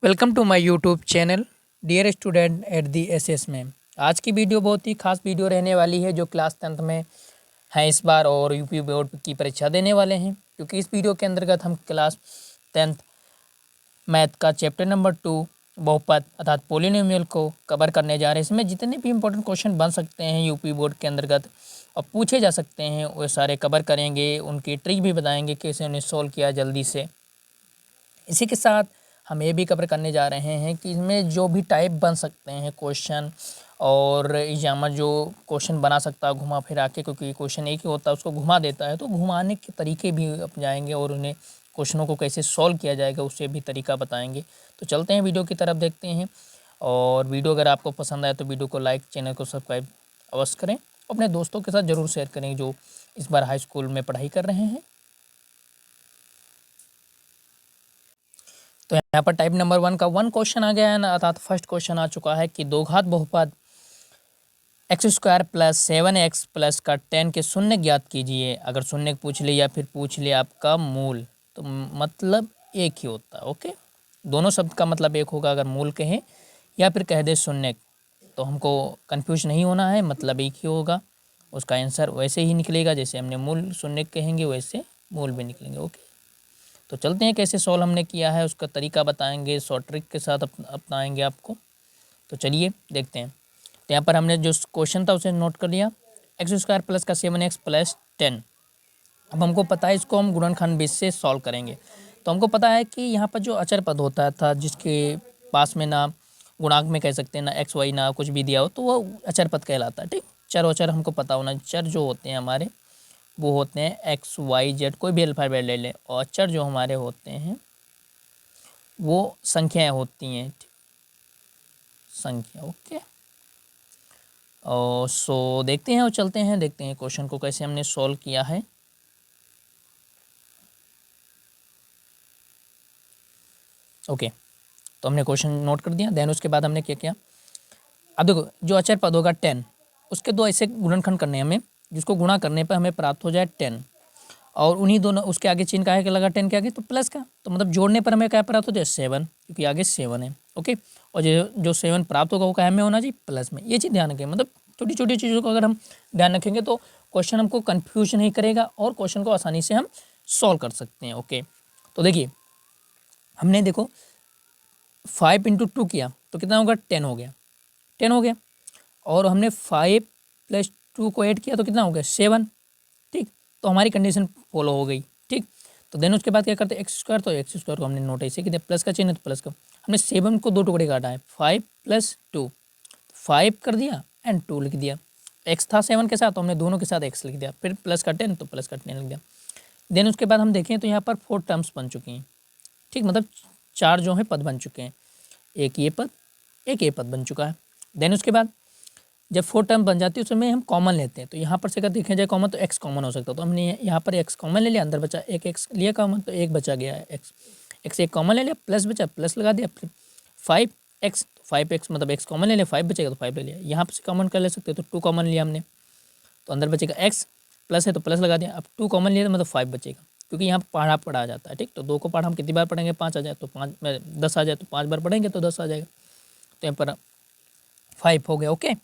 Welcome to my YouTube channel dear student at the SS में। आज की video बहुत ही खास वीडियो रहने वाली है जो क्लास 10th में हैं इस बार और यूपी बोर्ड की परीक्षा देने वाले हैं, क्योंकि इस वीडियो के अंतर्गत हम क्लास 10th मैथ का चैप्टर नंबर 2 बहुपद अर्थात पोलिनोमियल को कवर करने जा रहे हैं। इसमें जितने भी इंपॉर्टेंट क्वेश्चन बन सकते हैं यूपी बोर्ड के अंतर्गत और पूछे जा सकते हैं वो सारे कवर करेंगे, उनकी ट्रिक भी बताएंगे कैसे उन्हें सॉल्व किया जल्दी से। इसी के साथ हम ये भी कवर करने जा रहे हैं कि इसमें जो भी टाइप बन सकते हैं क्वेश्चन और एग्जामर जो क्वेश्चन बना सकता है घुमा फिरा के, क्योंकि क्वेश्चन एक ही होता है उसको घुमा देता है, तो घुमाने के तरीके भी अपनाएंगे और उन्हें क्वेश्चनों को कैसे सॉल्व किया जाएगा उससे भी तरीका बताएंगे। तो चलते हैं वीडियो की तरफ, देखते हैं। और वीडियो अगर आपको पसंद आए तो वीडियो को लाइक, चैनल को सब्सक्राइब अवश्य करें, अपने दोस्तों के साथ ज़रूर शेयर करें जो इस बार हाई स्कूल में पढ़ाई कर रहे हैं। तो यहाँ पर टाइप नंबर 1 का 1 क्वेश्चन आ गया है ना, अर्थात फर्स्ट क्वेश्चन आ चुका है कि दो घात बहुपद x² + 7x प्लस का 10 के शून्य ज्ञात कीजिए। अगर शून्य पूछ ले या फिर पूछ ले आपका मूल, तो मतलब एक ही होता है। ओके, दोनों शब्द का मतलब एक होगा। अगर मूल कहें या फिर कह दे शून्य, तो हमको कंफ्यूज नहीं होना है, मतलब एक ही होगा। उसका आंसर वैसे ही निकलेगा जैसे हमने मूल शून्य कहेंगे वैसे मूल भी निकलेंगे। ओके, तो चलते हैं कैसे सॉल्व हमने किया है उसका तरीका बताएंगे, शॉर्ट ट्रिक के साथ अपनाएंगे आपको। तो चलिए देखते हैं। तो यहाँ पर हमने जो क्वेश्चन था उसे नोट कर लिया, x² प्लस का 7x प्लस 10। अब हमको पता है इसको हम गुणनखंड बेस से सॉल्व करेंगे। तो हमको पता है कि यहाँ पर जो अचर पद होता था जिसके पास में ना गुणांक में कह सकते हैं ना एक्स वाई ना कुछ भी दिया हो, तो वो अचर पद कहलाता है। ठीक, चर अचर हमको पता होना। चर जो होते हैं हमारे वो होते हैं एक्स वाई जेड, कोई भी अल्फ़ाबेट ले लें, और अचर जो हमारे होते हैं वो संख्याएं होती हैं, संख्या। ओके, और सो देखते हैं और चलते हैं, देखते हैं क्वेश्चन को कैसे हमने सॉल्व किया है। ओके, तो हमने क्वेश्चन नोट कर दिया। देन उसके बाद हमने क्या किया, अब देखो जो अचर पद होगा 10, उसके दो ऐसे गुणनखंड करने हैं हमें जिसको गुणा करने पर हमें प्राप्त हो जाए 10, और उन्हीं दोनों उसके आगे चिन्ह का है कि लगा 10 के आगे तो प्लस का, तो मतलब जोड़ने पर हमें क्या प्राप्त हो जाए 7, क्योंकि आगे 7 है। ओके, और जो 7 प्राप्त होगा वो क्या में होना चाहिए, प्लस में। ये चीज़ ध्यान रखें, मतलब छोटी छोटी चीज़ों को अगर हम ध्यान रखेंगे तो क्वेश्चन हमको कन्फ्यूज नहीं करेगा और क्वेश्चन को आसानी से हम सॉल्व कर सकते हैं। ओके, तो देखिए हमने देखो 5 × 2 किया तो कितना होगा, 10 हो गया, 10 हो गया। और हमने 5 + 2 को ऐड किया तो कितना हो गया, 7। ठीक, तो हमारी कंडीशन फॉलो हो गई। ठीक, तो देन उसके बाद क्या करते हैं, x² तो x² को हमने नोट ऐसे किया, प्लस का चिन्ह तो प्लस का। हमने 7 को 2 टुकड़े काटा है, 5 + 2, 5 कर दिया एंड 2 लिख दिया। x था 7 के साथ तो हमने दोनों के साथ x लिख दिया, फिर प्लस का 10 तो प्लस का 10 लिख दिया। देन उसके बाद हम देखें तो यहाँ पर 4 टर्म्स बन चुकी हैं। ठीक, मतलब 4 जो है पद बन चुके हैं, एक ये पद एक ये पद बन चुका है। देन उसके बाद जब 4 टर्म बन जाती है उसमें हम कॉमन लेते हैं, तो यहाँ पर से अगर देखें जाए कॉमन तो x कॉमन हो सकता है, तो हमने यहाँ पर x कॉमन ले लिया, अंदर बचा एक x लिया कॉमन, तो एक बचा गया है x एक कॉमन ले लिया, प्लस बचा प्लस लगा दिया, फिर 5x 5x मतलब x कॉमन ले लिया, 5 बचेगा तो 5 ले लिया। यहाँ पर से कॉमन कर ले सकते हैं तो 2 कॉमन लिया हमने, तो अंदर बचेगा x, प्लस है तो प्लस लगा दिया। अब 2 कॉमन लिया तो मतलब 5 बचेगा, क्योंकि यहाँ पढ़ा पढ़ा जाता है। ठीक, तो 2 को पढ़ा हम कितनी बार पढ़ेंगे, 5 आ जाए तो 5 में 10 आ जाए तो 5 बार पढ़ेंगे तो 10 आ जाएगा, तो यहाँ पर 5 हो गया। ओके,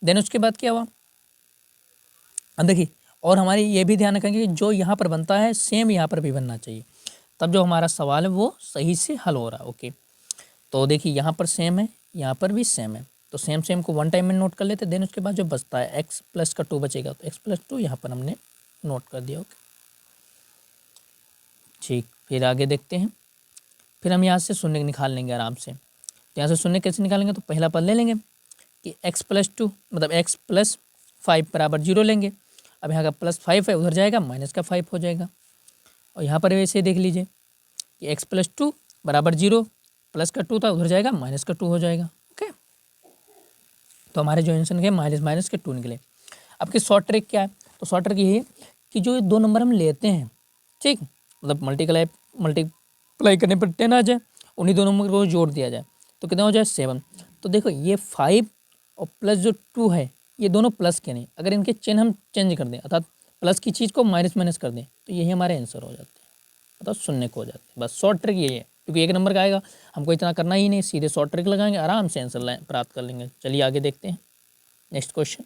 देन उसके बाद क्या हुआ, अब देखिए, और हमारी ये भी ध्यान रखेंगे कि जो यहाँ पर बनता है सेम यहाँ पर भी बनना चाहिए, तब जो हमारा सवाल है वो सही से हल हो रहा है। ओके, तो देखिए यहाँ पर सेम है, यहाँ पर भी सेम है, तो सेम सेम को 1 टाइम में नोट कर लेते। देन उसके बाद जो बचता है x + का 2 बचेगा, तो x + 2 यहाँ पर हमने नोट कर दिया। ओके, ठीक, फिर आगे देखते हैं। फिर हम यहाँ से शून्य निकाल लेंगे आराम से। तो यहाँ से शून्य कैसे निकालेंगे, तो पहला पद ले लेंगे कि x + 2 मतलब x + 5 = 0 लेंगे। अब यहाँ का +5 है उधर जाएगा, -5 हो जाएगा। और यहाँ पर वैसे देख लीजिए कि x + 2 = 0, प्लस का 2 था उधर जाएगा, -2 हो जाएगा। ओके, तो हमारे जो आंसर के माइनस के 2 निकले। अब की शॉर्ट ट्रिक क्या है, तो शॉर्ट ट्रिक ये है कि जो 2 नंबर हम लेते हैं, ठीक, मतलब मल्टीप्लाई करने पर 10 आ जाए, उन्हीं 2 नंबर को जोड़ दिया जाए तो कितना हो जाए 7। तो देखो ये 5 और प्लस जो 2 है ये दोनों प्लस के नहीं, अगर इनके चिन्ह हम चेंज कर दें अर्थात प्लस की चीज़ को माइनस कर दें तो यही हमारे आंसर हो जाते हैं, अर्थात शून्य को हो जाते हैं। बस शॉर्ट ट्रिक यही है। क्योंकि एक नंबर का आएगा, हमको इतना करना ही नहीं, सीधे शॉर्ट ट्रिक लगाएंगे, आराम से आंसर प्राप्त कर लेंगे। चलिए आगे देखते हैं नेक्स्ट क्वेश्चन।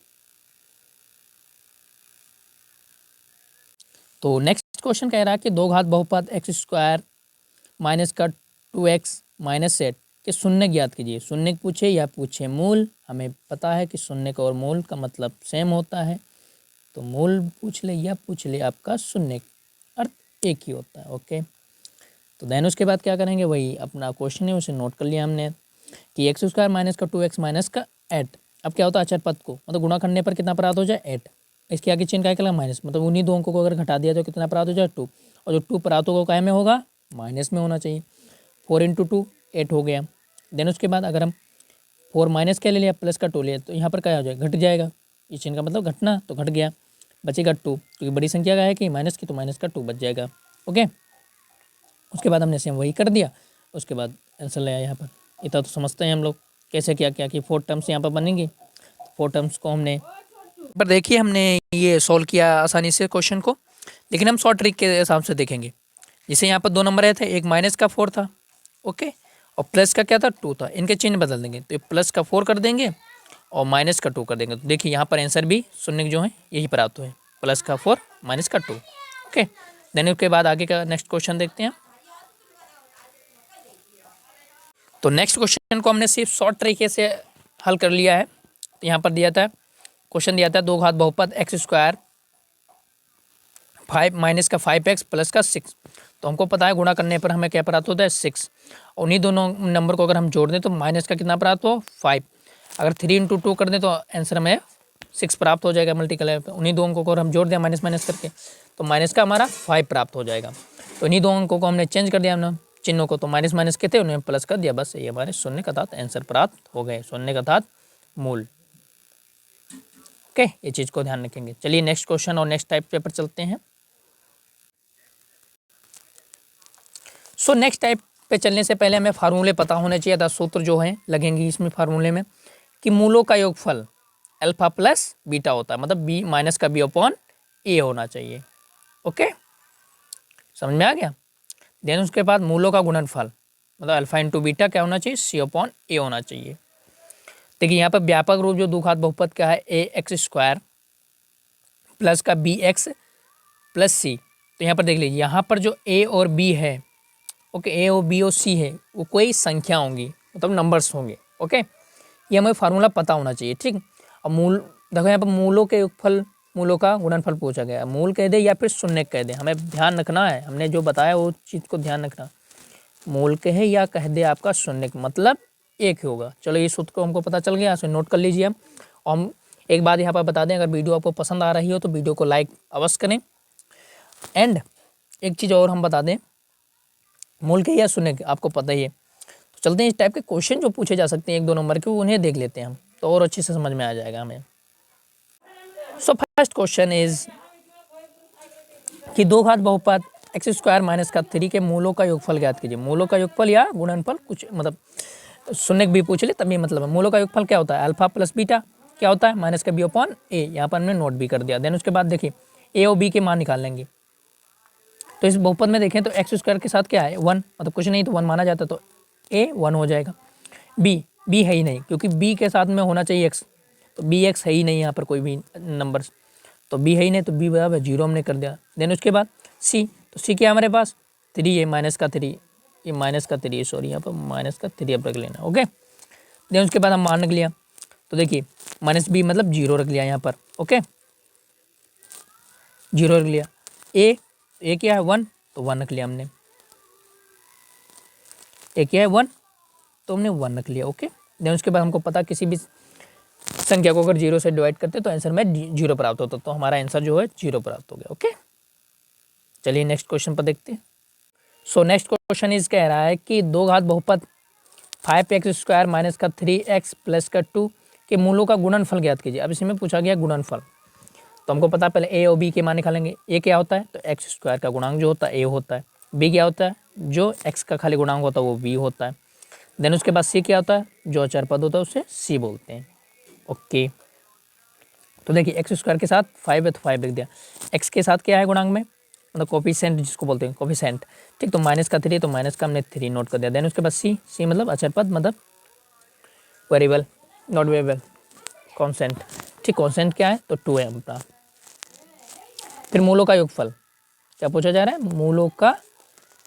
तो नेक्स्ट क्वेश्चन कह रहा है कि दो घात बहुपद एक्स स्क्वायर माइनस का 2x माइनस सेट के शून्य ज्ञात कीजिए। शून्य पूछे या पूछे मूल, हमें पता है कि शून्य और मूल का मतलब सेम होता है, तो मूल पूछ ले या पूछ ले आपका शून्य अर्थ एक ही होता है। ओके, तो देन उसके बाद क्या करेंगे, वही अपना क्वेश्चन है उसे नोट कर लिया हमने कि एक्स स्क्वायर माइनस का 2x माइनस का 8। अब क्या होता है, अचर पद को मतलब गुणा करने पर कितना प्राप्त हो जाए 8, इसके आगे चिन्ह क्या कहलाएगा माइनस, मतलब उन्हीं दो अंकों को अगर घटा दिया तो कितना प्राप्त हो जाए 2, और जो 2 प्राप्त होगा काय में होगा, माइनस में होना चाहिए। 4 इंटू 2 8 हो गया। देन उसके बाद अगर हम 4 माइनस क्या ले लिया प्लस का 2 लिया तो यहाँ पर क्या हो जाएगा, घट जाएगा, ये चिन्ह का मतलब घटना, तो घट गया, बचेगा 2, क्योंकि बड़ी संख्या का है कि माइनस की, तो माइनस का 2 बच जाएगा। ओके, उसके बाद हमने सेम वही कर दिया, उसके बाद आंसर ले आया यहाँ पर। इतना तो समझते हैं हम लोग कैसे क्या किया कि 4 टर्म्स यहाँ पर बनेंगी। 4 टर्म्स को हमने पर देखिए हमने ये सॉल्व किया आसानी से क्वेश्चन को, लेकिन हम शॉर्ट ट्रिक के हिसाब से देखेंगे। जैसे यहाँ पर 2 नंबर आए थे, एक माइनस का 4 था, ओके, और प्लस का क्या था 2 था, इनके चिन्ह बदल देंगे, तो प्लस का 4 कर देंगे और माइनस का 2 कर देंगे, तो देखिए यहाँ पर आंसर भी शून्य जो है यही प्राप्त हुए, प्लस का 4 माइनस का 2। ओके, देन उसके बाद आगे का नेक्स्ट क्वेश्चन देखते हैं। तो नेक्स्ट क्वेश्चन को हमने सिर्फ शॉर्ट तरीके से हल कर लिया है। तो यहाँ पर दिया था क्वेश्चन, दिया था दो घात बहुपद एक्स स्क्वायर 5 माइनस का 5x प्लस का 6, तो हमको पता है गुणा करने पर हमें क्या प्राप्त होता है 6, उन्हीं दोनों नंबर को अगर हम जोड़ दें तो माइनस का कितना प्राप्त हो 5, अगर 3 इंटू 2 कर दें तो आंसर में 6 प्राप्त हो जाएगा मल्टीप्लाई पे, उन्हीं दो अंकों को अगर हम जोड़ दें माइनस माइनस करके तो माइनस का हमारा 5 प्राप्त हो जाएगा। तो इन्हीं दो अंकों को हमने चेंज कर दिया, हमने चिन्हों को, तो माइनस माइनस के थे उन्हें प्लस कर दिया, बस ये हमारे शून्य का अर्थात आंसर प्राप्त हो गए, शून्य का अर्थात मूल। ओके, ये चीज़ को ध्यान रखेंगे। चलिए नेक्स्ट क्वेश्चन और नेक्स्ट टाइप पेपर चलते हैं। सो नेक्स्ट टाइप पे चलने से पहले हमें फार्मूले पता होने चाहिए, था सूत्र जो हैं लगेंगे इसमें फार्मूले में, कि मूलों का योगफल अल्फा प्लस बीटा होता है, मतलब बी माइनस का बी अपॉन ए होना चाहिए। ओके, समझ में आ गया। देन उसके बाद मूलों का गुणनफल मतलब अल्फा इंटू बीटा क्या होना चाहिए, सी अपॉन ए होना चाहिए। देखिए यहाँ पर व्यापक रूप जो द्विघात बहुपद का है ए एक्स स्क्वायर प्लस का बी एक्स प्लस सी, तो यहाँ पर देख लीजिए यहाँ पर जो ए और बी है, ओके, ए और बी और सी है वो कोई संख्या होंगी, मतलब नंबर्स होंगे। ओके, ये हमें फार्मूला पता होना चाहिए, ठीक। और मूल देखो यहाँ पर मूलों के योगफल, मूलों का गुणनफल पूछा गया है, मूल कह दे या फिर शून्य कह दे, हमें ध्यान रखना है, हमने जो बताया वो चीज़ को ध्यान रखना, मूल कहे या कह दे आपका शून्य मतलब एक ही होगा। चलो ये सूत्र को हमको पता चल गया, इसे नोट कर लीजिए हम। और हम एक बात यहाँ पर बता दें, अगर वीडियो आपको पसंद आ रही हो तो वीडियो को लाइक अवश्य करें। एंड एक चीज़ और हम बता दें, मूल के या शून्य के आपको पता ही है। तो चलते हैं इस टाइप के क्वेश्चन जो पूछे जा सकते हैं 1-2 नंबर के, उन्हें देख लेते हैं हम, तो और अच्छे से समझ में आ जाएगा हमें। सो फर्स्ट क्वेश्चन इज कि दो घात बहुपद एक्स स्क्वायर माइनस का 3 के मूलों का योगफल ज्ञात कीजिए। मूलों का योगफल या गुणनफल, कुछ मतलब शून्य भी पूछ ले तभी मतलब है। मूलों का योगफल क्या होता है, अल्फा प्लस बीटा क्या होता है, माइनस का बी अपॉन ए, यहाँ पर हमने नोट भी कर दिया। देन उसके बाद देखिए ए और बी के मान निकाल लेंगे। तो इस बहुपद में देखें तो एक्स स्क्वायर के साथ क्या है 1, मतलब कुछ नहीं तो 1 माना जाता, तो ए 1 हो जाएगा। बी है ही नहीं, क्योंकि बी के साथ में होना चाहिए एक्स, तो बी एक्स है ही नहीं यहाँ पर कोई भी नंबर, तो बी है ही नहीं, तो बी बराबर 0 हमने कर दिया। देन उसके बाद सी, तो सी क्या हमारे पास 3 है, माइनस का 3, ये माइनस का 3 सॉरी यहाँ पर माइनस का 3 अब रख लेना। ओके, देन उसके बाद हम मान रख लिया, तो देखिए माइनस बी मतलब 0 रख लिया यहाँ पर। ओके, 0 रख लिया। ए क्या है 1, तो 1 रख लिया हमने। ए क्या है 1, तो हमने 1 रख लिया। ओके, देन उसके बाद हमको पता किसी भी संख्या को अगर 0 से डिवाइड करते तो आंसर में 0 प्राप्त होता, तो हमारा आंसर जो है 0 प्राप्त हो गया। ओके, चलिए नेक्स्ट क्वेश्चन पर देखते हैं। सो नेक्स्ट क्वेश्चन इज कह रहा है कि दो घात बहुपद 5x स्क्वायर माइनस का 3x प्लस का 2 के मूलों का गुणनफल ज्ञात कीजिए। अब इसमें पूछा गया गुणनफल, तो हमको पता है पहले ए और बी के मान निकालेंगे। ए क्या होता है, तो एक्स स्क्वायर का गुणांक जो होता है ए होता है। बी क्या होता है, जो एक्स का खाली गुणांक होता है वो बी होता है। देन उसके बाद सी क्या होता है, जो अचर पद होता है उसे सी बोलते हैं। ओके, तो देखिए एक्स स्क्वायर के साथ 5 है तो 5 लिख दिया। एक्स के साथ क्या है गुणांक में मतलब कोफिशिएंट जिसको बोलते हैं कोफिशिएंट, ठीक। तो माइनस का 3 तो माइनस का हमने 3 नोट कर दिया। देन उसके बाद सी मतलब अचर पद मतलब वेरिएबल, नॉट वेरिएबल, कॉन्स्टेंट, ठीक। कॉन्स्टेंट क्या है तो 2 है अपना। फिर मूलों का योगफल, क्या पूछा जा रहा है, मूलों का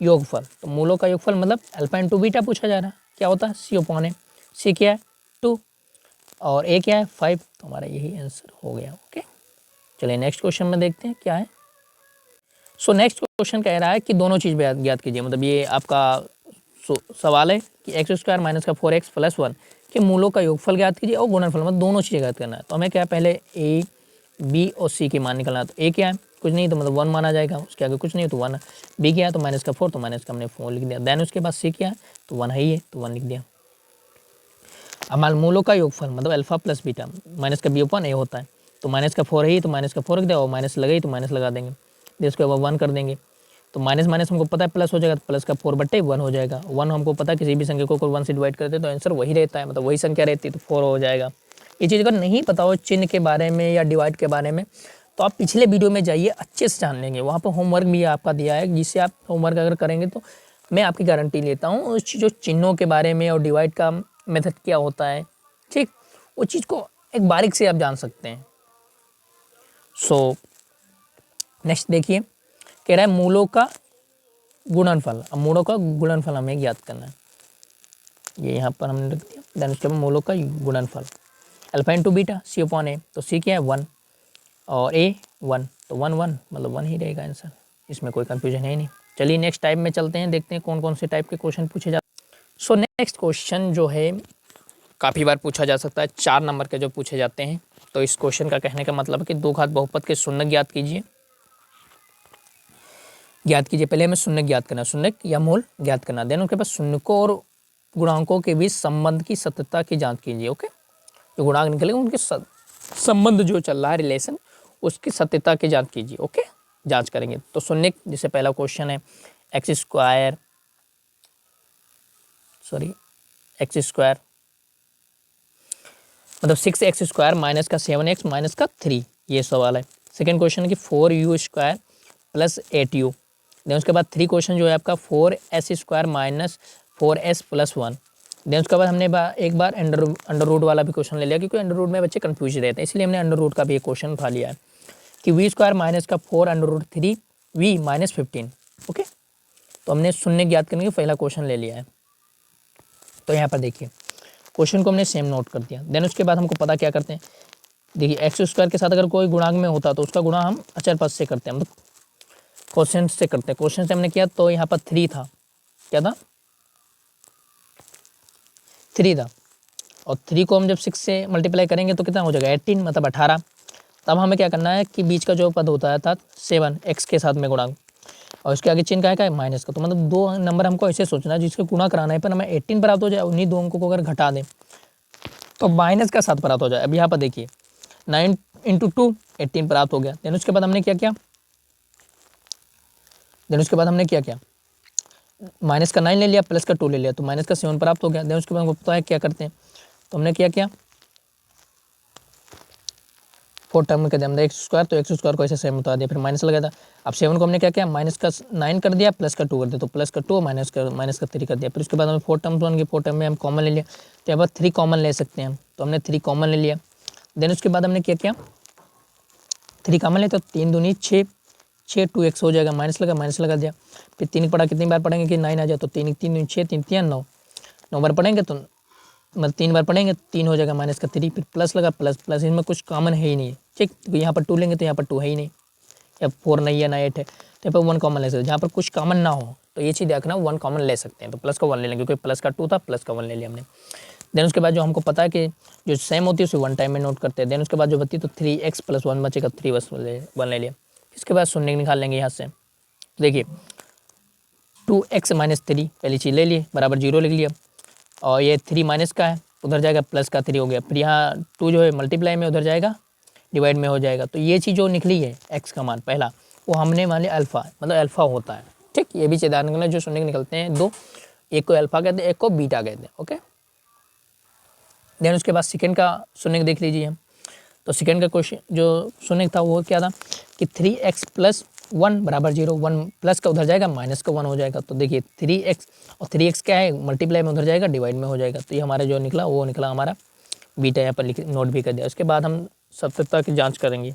योगफल। तो मूलों का योगफल मतलब अल्फा इंटू बीटा पूछा जा रहा है, क्या होता है सी अपॉन ए। सी क्या है 2 और ए क्या है 5, तो हमारा यही आंसर हो गया। ओके, चलिए नेक्स्ट क्वेश्चन में देखते हैं क्या है। सो नेक्स्ट क्वेश्चन कह रहा है कि दोनों चीज़ ज्ञात कीजिए, मतलब ये आपका सवाल है कि एक्स स्क्वायर माइनस का 4x प्लस 1 के मूलों का योगफल ज्ञात कीजिए और गुणनफल, मतलब दोनों चीज़ें ज्ञात करना है। तो हमें क्या है, पहले ए बी और सी की मान निकलना है। तो ए क्या है कुछ नहीं तो मतलब 1 माना जाएगा, उसके आगे कुछ नहीं तो 1। बी क्या है तो माइनस का 4 तो माइनस का हमने 4 लिख दिया। देन उसके बाद सी क्या है तो 1 है ही है तो 1 लिख दिया। अब मान मूलों का योगफल मतलब अल्फा प्लस बीटा, माइनस का बी ओपन ए होता है, तो माइनस का 4 है ही तो माइनस का 4 रख दिया और माइनस लगा ही तो माइनस लगा देंगे। फिर उसके बाद 1 कर देंगे तो माइनस माइनस हमको पता है प्लस हो जाएगा, तो प्लस का 4/1 हो जाएगा। 1 हमको पता है किसी भी संख्या को 1 से डिवाइड करते हैं तो आंसर वही रहता है, मतलब वही संख्या रहती है तो 4 हो जाएगा। ये चीज़ अगर नहीं पता हो चिन्ह के बारे में या डिवाइड के बारे में तो आप पिछले वीडियो में जाइए, अच्छे से जान लेंगे। वहाँ पर होमवर्क भी आपका दिया है, जिससे आप होमवर्क अगर करेंगे तो मैं आपकी गारंटी लेता हूँ उस जो चिन्हों के बारे में और डिवाइड का मेथड क्या होता है, ठीक, वो चीज़ को एक बारीक से आप जान सकते हैं। सो नेक्स्ट देखिए, कह रहा है मूलों का गुणनफल। अब मूलों का गुणनफल हमें ज्ञात करना है, ये यहाँ पर हमने रख दिया। देन उसके बाद मूलों का गुणनफल अल्फा इंटू बीटा सी अपॉन ए, तो सी क्या है 1 और ए 1 तो 1 1 मतलब 1 ही रहेगा आंसर, इसमें कोई कंफ्यूजन है ही नहीं। चलिए नेक्स्ट टाइप में चलते हैं, देखते हैं कौन कौन से टाइप के क्वेश्चन पूछे जाते हैं। सो नेक्स्ट क्वेश्चन जो है काफ़ी बार पूछा जा सकता है, 4 नंबर के जो पूछे जाते हैं। तो इस क्वेश्चन का कहने का मतलब है कि दो घात बहुपद के शून्य ज्ञात कीजिए। पहले हमें शून्य ज्ञात करना, शून्य या मूल ज्ञात करना। देन उसके बाद शून्यकों और गुणांकों के बीच संबंध की सत्यता की जांच कीजिए। ओके, जो गुणांक निकलेगा उनके संबंध जो चल रहा है रिलेशन, उसकी सत्यता की जांच कीजिए। ओके, जांच करेंगे तो शून्य, जैसे पहला क्वेश्चन है एक्स स्क्वायर मतलब 6x स्क्वायर माइनस का 7x माइनस का 3, ये सवाल है। सेकंड क्वेश्चन है कि 4u square plus 8u। Then उसके बाद 3 क्वेश्चन जो है आपका 4s square minus 4s plus 1। Then उसके बाद हमने एक बार अंडर रूट वाला भी क्वेश्चन ले लिया, क्योंकि अंडर रूट में बच्चे कन्फ्यूज रहते हैं, इसलिए हमने अंडर रूट का भी एक क्वेश्चन उठा लिया है कि वी स्क्वायर माइनस का 4 under root 3 V minus 15। Okay, तो हमने शून्य ज्ञात करने का पहला क्वेश्चन ले लिया है। तो यहाँ पर देखिए क्वेश्चन को हमने सेम नोट कर दिया। देन उसके बाद हमको पता क्या करते हैं, देखिए एक्स स्क्वायर के साथ अगर कोई गुणांक में होता तो उसका गुणा हम अचर पद से करते हैं, मतलब क्वेश्चन से करते हैं। क्वेश्चन से हमने किया तो यहाँ पर 3 था, क्या था 3 था, और 3 को हम जब 6 से मल्टीप्लाई करेंगे तो कितना हो जाएगा 18 मतलब 18। तब हमें क्या करना है कि बीच का जो पद होता है था 7 एक्स के साथ में गुणांक, और इसके आगे चिन्ह का है माइनस का। तो मतलब दो नंबर हमको ऐसे सोचना है जिसके गुणा कराना है, पर हमें 18 प्राप्त हो जाए, उन्हीं दो अंकों को अगर घटा दें तो माइनस का 7 प्राप्त हो जाए। अब यहाँ पर देखिए 9 इंटू 2 18 प्राप्त हो गया। देन उसके बाद हमने क्या किया, माइनस का 9 ले लिया प्लस का 2 ले लिया तो माइनस का 7 प्राप्त हो गया। देन उसके बाद हमको पता है क्या करते हैं, तो हमने क्या 4 टर्म में कर दिया, मतलब एक्स स्क्वायर, तो एक्स स्क्वायर को ऐसे सेम बता दिया, फिर माइनस लगा था। अब 7 को हमने क्या किया, माइनस का 9 कर दिया प्लस का 2 कर दिया, तो प्लस का 2 माइनस का 3 कर दिया। फिर उसके बाद हमें 4 टर्म्स बन गए, 4 टर्म में हम कॉमन ले लिया, तो यहाँ पर 3 कॉमन ले सकते हैं हम, तो हमने 3 कॉमन ले लिया। देन उसके बाद हमने क्या 3 कॉमन ले तो 3 दूनी 6 2x हो जाएगा, माइनस लगा दिया। फिर 3 पढ़ा, कितनी बार पढ़ेंगे कि 9 आ जाए, तो 3 3 6 3 3 9 बार पढ़ेंगे तो मतलब 3 बार पढ़ेंगे 3 हो जाएगा माइनस का 3, फिर प्लस लगा प्लस इनमें कुछ कॉमन है ही नहीं, ठीक। तो यहाँ पर 2 लेंगे तो यहाँ पर 2 है ही नहीं, या 4 नहीं है ना 8 है, तो यहाँ पर 1 कॉमन ले सकते हैं। जहाँ पर कुछ कॉमन ना हो तो ये चीज़ देखना 1 कॉमन ले सकते हैं, तो प्लस का 1 ले लेंगे, क्योंकि प्लस का 2 था प्लस का 1 ले लिया हमने। देन उसके बाद जो हमको पता है कि जो सेम होती है उसे 1 टाइम में नोट करते हैं। देन उसके बाद जो बची तो 3x प्लस 1 बचेगा, 3 बस 1 ले लिया। इसके बाद शून्य निकाल लेंगे यहाँ से, तो देखिए 2x माइनस 3 पहली चीज़ ले लिए बराबर 0 लिख लिया, और ये 3 माइनस का है उधर जाएगा प्लस का 3 हो गया। फिर यहाँ 2 जो है मल्टीप्लाई में उधर जाएगा डिवाइड में हो जाएगा। तो ये चीज़ जो निकली है x का मान पहला, वो हमने मान लिया अल्फ़ा, मतलब अल्फ़ा होता है, ठीक। ये भी चेदार निकलना, जो शून्य निकलते हैं दो, एक को अल्फ़ा कहते हैं एक को बीटा कहते हैं। ओके, देन उसके बाद सेकेंड का शून्य देख लीजिए हम, तो सेकेंड का क्वेश्चन जो शून्य था वो क्या था कि 3x प्लस 1 बराबर 0, 1 प्लस का उधर जाएगा माइनस का 1 हो जाएगा। तो देखिए 3x और 3x क्या है, मल्टीप्लाई में उधर जाएगा डिवाइड में हो जाएगा। तो ये हमारा जो निकला वो निकला हमारा बीटा, यहाँ पर लिख नोट भी कर दिया। उसके बाद हम सत्यता की जांच करेंगे।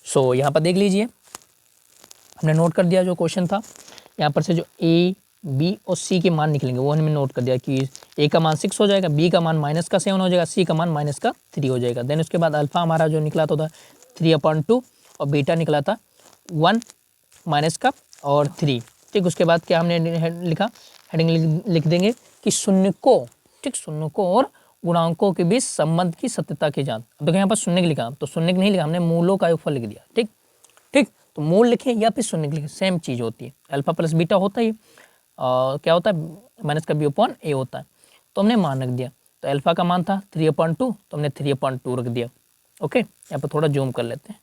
सो यहाँ पर देख लीजिए, हमने नोट कर दिया जो क्वेश्चन था। यहाँ पर से जो ए बी और सी के मान निकलेंगे वो हमने नोट कर दिया कि ए का मान 6 हो जाएगा, बी का मान -7 हो जाएगा, सी का मान -3 हो जाएगा। देन उसके बाद अल्फा हमारा जो निकला था 3/2 और बीटा निकला था 1 और 3। ठीक, उसके बाद क्या हमने लिखा, हेडिंग लिख देंगे कि शून्य को और गुणांकों के बीच संबंध की सत्यता की जांच। अब देखो यहाँ पर शून्य लिखा, तो शून्य नहीं लिखा, हमने मूलों का योगफल लिख दिया। ठीक, तो मूल लिखें या फिर शून्य लिखें, सेम चीज़ होती है। अल्फा प्लस बीटा होता है, क्या होता है, माइनस का b/a होता है। तो हमने मान रख दिया। तो अल्फा का मान था 3/2, तो हमने 3/2 रख दिया। ओके, यहाँ पर थोड़ा जूम कर लेते हैं।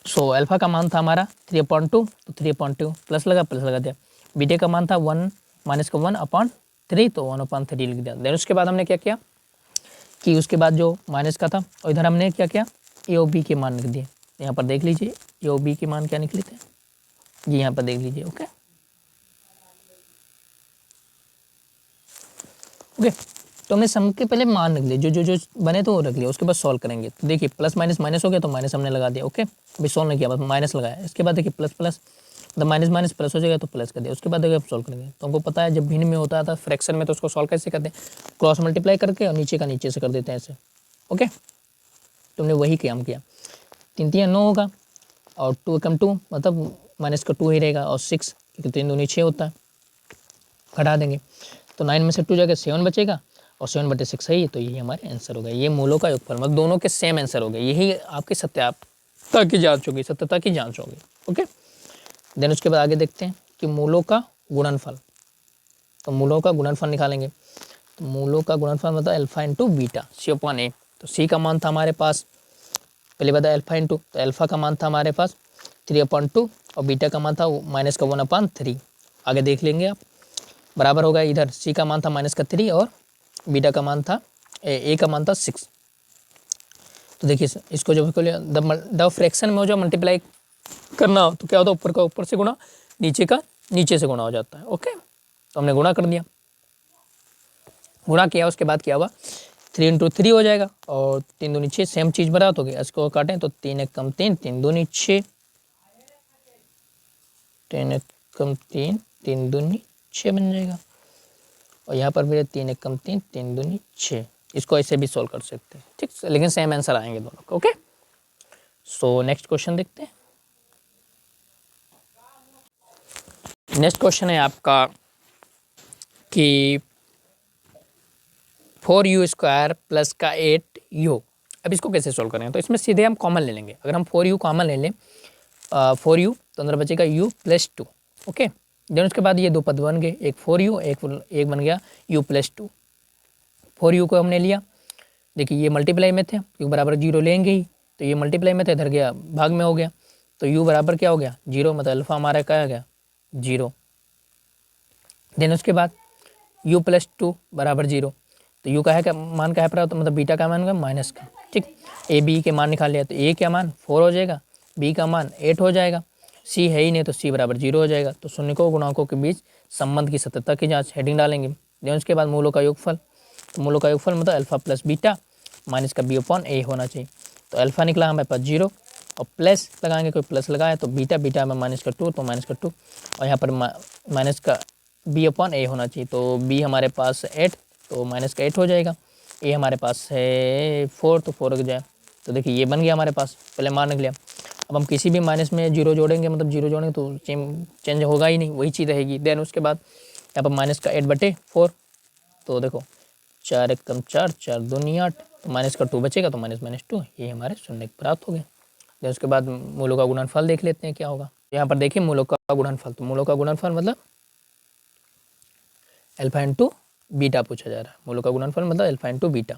सो अल्फा का मान था हमारा 3/2, तो 3/2 प्लस लगा दिया। बीटा का मान था 1 - 1/3, तो 1/3 लिख दिया। देन उसके बाद हमने क्या किया कि उसके बाद जो माइनस का था और इधर हमने क्या किया, ए और बी के मान लिख दिए। यहाँ पर देख लीजिए ए और बी के मान क्या निकले थे, ये यहाँ पर देख लीजिए। ओके, तो हमने सम के पहले मान रख दिए, जो बने तो वो रख लिया। उसके बाद सॉल्व करेंगे। तो देखिए प्लस माइनस माइनस हो गया, तो माइनस हमने लगा दिया। ओके, अभी सॉल्व नहीं किया, बस माइनस लगाया। इसके बाद देखिए प्लस प्लस, मतलब माइनस माइनस प्लस हो जाएगा तो प्लस कर दिया। उसके बाद देखिए सॉल्व करेंगे। तो हमको पता है जब भिन्न में होता था फ्रैक्शन में, तो उसको सॉल्व कैसे करते हैं, क्रॉस मल्टीप्लाई करके और नीचे का नीचे से कर देते हैं ऐसे। ओके, तो हमने वही काम किया। 3 3 9 होगा और 2 एकम 2, मतलब माइनस का 2 ही रहेगा, और 6 क्योंकि 3 दूनी 6 होता है, घटा देंगे। तो 9 में से 2 जाकर 7 बचेगा और 7/6 है, तो यही हमारे आंसर हो गया। ये मूलों का योगफल, मतलब दोनों के सेम आंसर हो गए। यही आपकी सत्यता की जांच होगी, सत्यता की जांच होगी। ओके, देन उसके बाद आगे देखते हैं कि मूलों का गुणनफल। तो मूलों का गुणनफल निकालेंगे। तो मूलों का गुणनफल मतलब अल्फा इंटू बीटा, C/A। तो सी का मान था हमारे पास, पहले बताया अल्फा इंटू, तो अल्फा का मान था हमारे पास 3/2 और बीटा का मान था माइनस का 1/3। आगे देख लेंगे आप, बराबर होगा इधर सी का मान था -3 और बीटा का मान था ए का मान था 6। तो देखिए इसको जब द फ्रैक्शन में हो जाए मल्टीप्लाई करना हो तो क्या होता है, ऊपर का ऊपर से गुणा, नीचे का नीचे से गुणा हो जाता है। ओके, तो हमने गुणा कर दिया, गुणा किया। उसके बाद क्या हुआ, 3 × 3 हो जाएगा और 3 दूनी 6, सेम चीज़ बराबर हो गई। इसको काटें तो 3 एकम 3, 3 दूनी 6, 3 एकम 3, 3 दूनी 6 बन जाएगा। और यहाँ पर भी 3 एकम 3, 3 दूनी 6। इसको ऐसे भी सॉल्व कर सकते हैं, ठीक, लेकिन सेम आंसर आएंगे दोनों को। ओके, सो नेक्स्ट क्वेश्चन देखते हैं। नेक्स्ट क्वेश्चन है आपका कि 4u² प्लस का 8u। अब इसको कैसे सॉल्व करें, तो इसमें सीधे हम कॉमन ले लेंगे। अगर हम 4u कॉमन ले लें, 4u तो अंदर बचेगा u + 2। ओके, देन उसके बाद ये दो पद बन गए, एक 4u एक बन गया u + 2। 4u को हमने लिया, देखिए ये मल्टीप्लाई में थे क्योंकि बराबर 0 लेंगे ही, तो ये मल्टीप्लाई में थे, इधर गया भाग में हो गया, तो u बराबर क्या हो गया 0, मतलब अल्फा हमारा क्या हो गया 0। देन उसके बाद u + 2 बराबर 0, तो u का है क्या मान का है पर, तो मतलब बीटा का मान का माइनस का। ठीक, ए बी के मान निकाल लिया, तो ए क्या मान 4 हो जाएगा, बी का मान 8 हो जाएगा, सी है ही नहीं तो सी बराबर 0 हो जाएगा। तो शून्यकों गुणांकों के बीच संबंध की सत्यता की जांच, हेडिंग डालेंगे। देन उसके बाद मूलों का योगफल, तो मूलों का योगफल मतलब अल्फा प्लस बीटा माइनस का b/a होना चाहिए। तो अल्फा निकला हमारे पास 0 और प्लस लगाएंगे, कोई प्लस लगाए तो बीटा में माइनस का 2, तो माइनस का 2 और यहाँ पर माइनस का b/a होना चाहिए। तो b हमारे पास 8, तो माइनस का 8 हो जाएगा। ए हमारे पास है 4, तो 4 रख जाए। तो देखिए ये बन गया हमारे पास, पहले मान रख लिया। अब हम किसी भी माइनस में 0 जोड़ेंगे, मतलब 0 जोड़ेंगे तो चेंज होगा ही नहीं, वही चीज़ रहेगी। देन उसके बाद यहाँ पर माइनस का 8/4, तो देखो 4 एकम 4, 4 दूनी 8, तो माइनस का 2 बचेगा, तो -2, ये हमारे शून्य प्राप्त हो गए। देन उसके बाद मूलों का गुणनफल देख लेते हैं क्या होगा। यहाँ पर देखिए मूलों का गुणनफल, तो मूलों का गुणनफल मतलब अल्फा इंटू बीटा पूछा जा रहा है। मूलों का गुणनफल मतलब अल्फा इंटू बीटा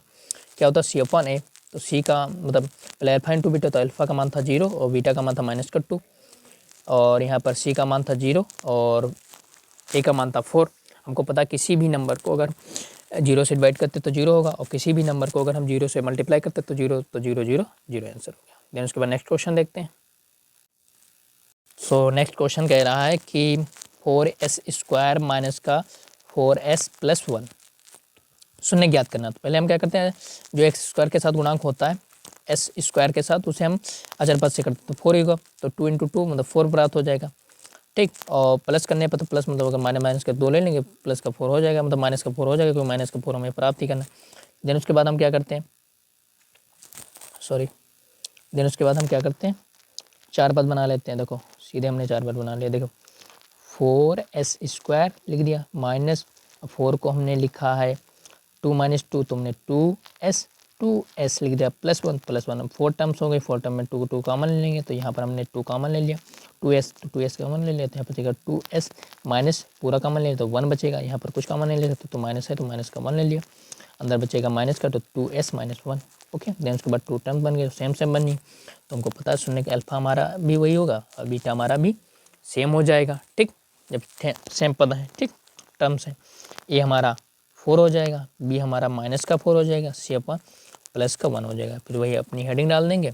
क्या होता है C/A। तो सी का मतलब पहले अल्फा इंटू बीटा, तो अल्फा का मान था 0 और बीटा का मान था -2, और यहाँ पर सी का मान था 0 और ए का मान था 4। हमको पता किसी भी नंबर को अगर जीरो से डिवाइड करते तो जीरो होगा, और किसी भी नंबर को अगर हम जीरो से मल्टीप्लाई करते तो जीरो जीरो जीरो आंसर हो गया। देन उसके बाद नेक्स्ट क्वेश्चन देखते हैं। सो नेक्स्ट क्वेश्चन कह रहा है कि 4s² माइनस का 4s+1 शून्य ज्ञात करना। तो पहले हम क्या करते हैं, जो x² के साथ गुणांक होता है s² के साथ, उसे हम अचर पद से करते हैं, तो 4 होगा, तो 2 × 2 मतलब 4 प्राप्त हो जाएगा, ठीक। और प्लस करने पर तो प्लस मतलब अगर माइनस का 2 ले लेंगे, प्लस का 4 हो जाएगा, मतलब माइनस का 4 हो जाएगा, क्योंकि माइनस का 4 हमें प्राप्त ही करना है। देन उसके बाद हम क्या करते हैं, देन उसके बाद हम क्या करते हैं, 4 पद बना लेते हैं। देखो सीधे हमने 4 पद बना लिया। देखो 4s² लिख दिया, माइनस 4 को हमने लिखा है 2 - 2 तो हमने 2s लिख दिया, +1 4 टर्म्स हो गई, 4 टर्म में 2 कॉमन ले लेंगे, तो यहाँ पर हमने 2 कॉमन ले लिया, 2s कॉमन ले लिया, तो यहाँ पर बचेगा 2s माइनस पूरा कॉमन ले लिया तो 1 बचेगा, यहाँ पर कुछ कॉमन नहीं ले सकते तो माइनस है तो माइनस कॉमन ले लिया, अंदर बचेगा माइनस का, तो 2s - 1। ओके, देन उसके बाद 2 टर्म बन गए, सेम बनी, तो हमको पता है शून्य का अल्फा हमारा भी वही होगा और बीटा हमारा भी सेम हो जाएगा, ठीक, जब सेम पद है, ठीक, टर्म्स है। ए हमारा 4 हो जाएगा, बी हमारा माइनस का 4 हो जाएगा, सी अपन प्लस का 1 हो जाएगा। फिर वही अपनी हेडिंग डाल देंगे,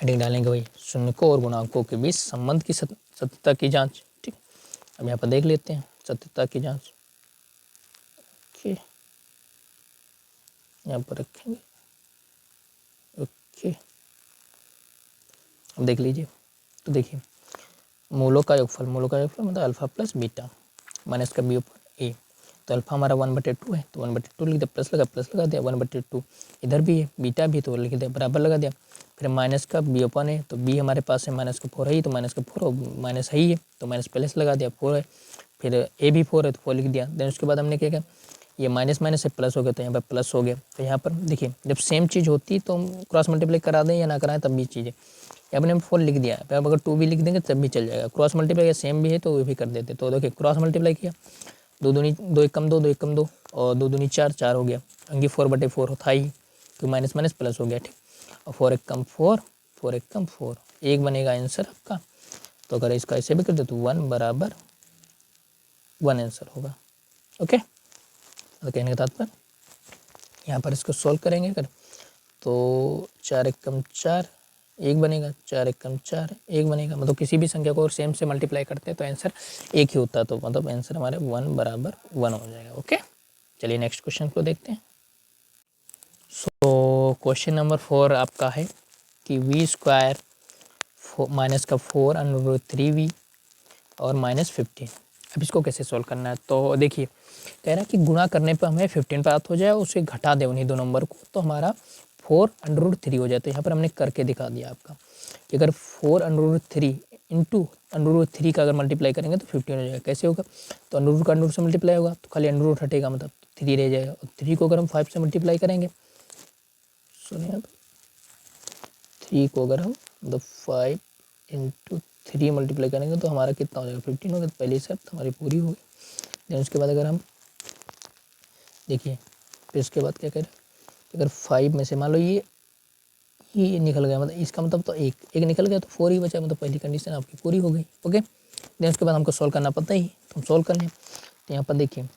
हेडिंग डालेंगे वही शून्य को और गुणांकों के बीच संबंध की सत्यता की जांच, ठीक। अब यहाँ पर देख लेते हैं सत्यता की जांच, ओके, यहाँ पर रखेंगे, ओके। अब देख लीजिए, तो देखिए मूलों का योगफल मतलब अल्फा प्लस बीटा माइनस का बी ऊपर ए, तो अल्फा हमारा 1/2 है, तो 1/2 लिख दिया, प्लस लगा दिया 1/2, इधर भी है बीटा भी, तो लिख दिया बराबर लगा दिया। फिर माइनस का बी ओपन है, तो बी हमारे पास है माइनस का 4 है ही, तो माइनस का 4 माइनस है ही है, तो माइनस प्लस लगा दिया 4 है। फिर ए भी 4 है तो 4 लिख दिया। देन उसके बाद हमने क्या किया, ये माइनस माइनस से प्लस हो गया, तो यहाँ पर प्लस हो गया। तो यहाँ पर देखिए जब सेम चीज़ होती है तो हम क्रॉस मल्टीप्लाई करा दें या ना कराएं तब भी चीज़ें, यहाँ पर हम 4 लिख दिया, अब अगर 2 भी लिख देंगे तब भी चल जाएगा। क्रॉस मल्टीप्लाई सेम भी है तो वो भी कर देते। तो देखिए क्रॉस मल्टीप्लाई किया, 2 दूनी 2 1 कम 2 2 1 कम 2 और 2 दूनी 4 4 हो गया, अंगी 4/4 था ही, तो माइनस माइनस प्लस हो गया, ठीक। और 4 1 कम 4 4 1 कम 4 1 बनेगा आंसर आपका। तो अगर इसका ऐसे भी कर दे तो 1 = 1 आंसर होगा, ओके। तो कहने का तात्पर्य यहाँ पर इसको सॉल्व करेंगे अगर, तो 4 1 कम 4 1 बनेगा, 4 1 कम 4 1 बनेगा, मतलब किसी भी संख्या को सेम से मल्टीप्लाई करते हैं तो आंसर एक ही होता है, तो मतलब आंसर हमारे 1 = 1 हो जाएगा, ओके। चलिए नेक्स्ट क्वेश्चन को देखते हैं। सो क्वेश्चन नंबर 4 आपका है कि v² माइनस का 4√3v और -15। अब इसको कैसे सॉल्व करना है, तो देखिए कह रहा है कि गुणा करने पर हमें 15 प्राप्त हो जाए, उसे घटा दे उन्हीं दो नंबर को, तो हमारा 4√3 हो जाए। तो यहाँ पर हमने करके दिखा दिया आपका कि अगर 4√3 इंटू √3 का अगर मल्टीप्लाई करेंगे तो 15 हो जाएगा। कैसे होगा, तो अंडर का अंडर से मल्टीप्लाई होगा तो खाली अंडर हटेगा, मतलब 3 रह जाएगा, और 3 को अगर हम 5 से मल्टीप्लाई करेंगे, सुनिए अब 3 को अगर हम मतलब 5 × 3 मल्टीप्लाई करेंगे तो हमारा कितना हो जाएगा, 15 हो गया। तो पहली शर्त हमारी पूरी होगी। देन उसके बाद अगर हम देखिए, फिर उसके बाद क्या करें, अगर 5 में से मान लो ये निकल गया, मतलब इसका मतलब तो एक निकल गया तो 4 ही बचा, मतलब पहली कंडीशन आपकी पूरी हो गई, ओके। देन उसके बाद हमको सॉल्व करना पड़ता ही, तो हम सॉल्व कर लें। तो यहाँ पर देखिए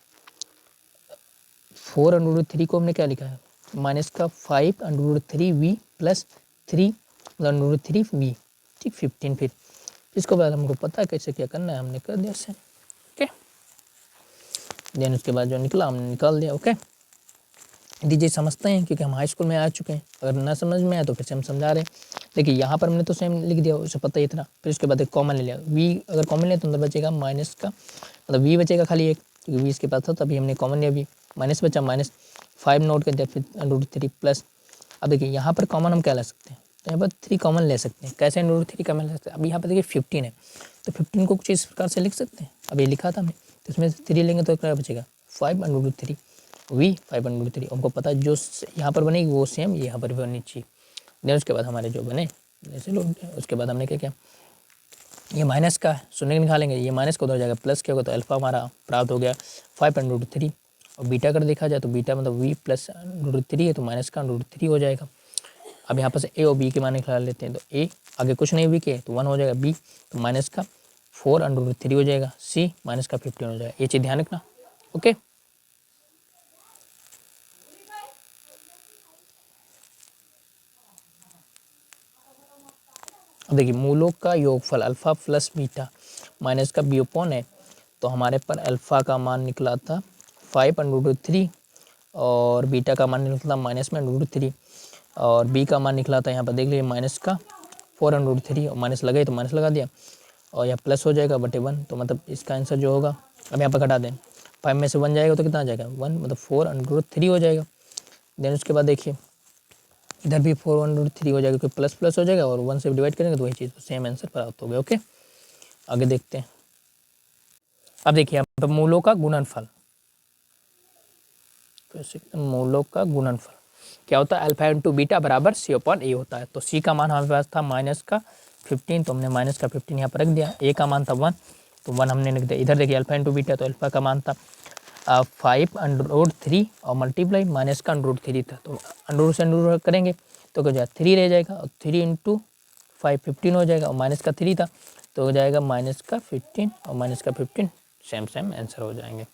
4√3 को हमने क्या लिखा है, माइनस का 5√3v प्लस 3 √3v, ठीक, 15। फिर इसको बाद हमको पता है कैसे क्या करना है, हमने कर दिया से, ओके। देन उसके बाद जो निकला हमने निकाल दिया, ओके। दीजिए समझते हैं क्योंकि हम हाई स्कूल में आ चुके हैं, अगर ना समझ में आए तो फिर से हम समझा रहे हैं। देखिए यहाँ पर हमने तो सेम लिख दिया, उसे पता ही इतना। फिर उसके बाद एक कॉमन ले लिया, v अगर कॉमन लिया तो अंदर बचेगा माइनस का, मतलब v बचेगा खाली एक, क्योंकि v इसके पास था तभी हमने कॉमन लिया, v माइनस बचा, -5 नोट कर दिया, फिर √3 प्लस। अब देखिए यहाँ पर कॉमन हम क्या ले सकते हैं, तो यहाँ पर 3 कॉमन ले सकते हैं। कैसे √3 कॉमन ले सकते हैं, अब यहाँ पर देखिए 15 है, तो 15 को कुछ इस प्रकार से लिख सकते हैं, अब ये लिखा था हमने, तो इसमें 3 लेंगे तो क्या बचेगा 5√3 v 5√3। हमको पता है जो यहाँ पर बनेगी वो सेम यहाँ पर भी बननी चाहिए। देन उसके बाद हमारे जो बने जैसे लोग, उसके बाद हमने क्या किया, ये माइनस का शून्य निकालेंगे, ये माइनस का उधर जाएगा, प्लस क्या होगा, तो अल्फा हमारा प्राप्त हो गया 5√3। और बीटा अगर देखा जाए तो बीटा मतलब v प्लस √3 है, तो माइनस का √3 हो जाएगा। अब यहाँ पर से ए और बी के मान निकाल लेते हैं, तो ए आगे कुछ नहीं बी के, तो 1 हो जाएगा, बी तो माइनस का 4√3 हो जाएगा, सी माइनस का 15 हो जाएगा। ये चीज़ ध्यान रखना, ओके। अब देखिए मूलों का योगफल अल्फ़ा प्लस बीटा माइनस का बी/, है तो हमारे पर अल्फ़ा का मान निकला था 5√3 और बीटा का मान निकला माइनस में √3 और बी का मान निकला था यहाँ पर देख लीजिए माइनस का 4√3 और माइनस लगे तो माइनस लगा दिया और यह प्लस हो जाएगा बटे 1, तो मतलब इसका आंसर जो होगा अब यहाँ पर घटा दें 5 में से 1 जाएगा तो कितना आ जाएगा 1, मतलब 4√3 हो जाएगा। देन उसके बाद देखिए इधर भी 4√3 हो जाएगा क्योंकि प्लस प्लस हो जाएगा और 1 से डिवाइड करेंगे तो वही चीज़ तो सेम आंसर प्राप्त हो गया। ओके आगे देखते हैं। अब देखिए यहाँ पर मूलों का गुणनफल, मूलों का गुणनफल क्या होता है अल्फा इंटू बीटा बराबर c/a होता है। तो c का मान हमारे पास था माइनस का 15 तो हमने माइनस का 15 यहाँ पर रख दिया। a का मान था 1 तो 1 हमने लिख दिया। इधर देखिए अल्फा इंटू बीटा तो अल्फा का मान था 5√3 और मल्टीप्लाई माइनस का √3 था तो अंडर से अंडर करेंगे तो क्या हो जाएगा 3 रह जाएगा और 3 इंटू 5 15 हो जाएगा और माइनस का 3 था तो हो जाएगा माइनस का 15 और माइनस का 15 सेम आंसर हो जाएंगे।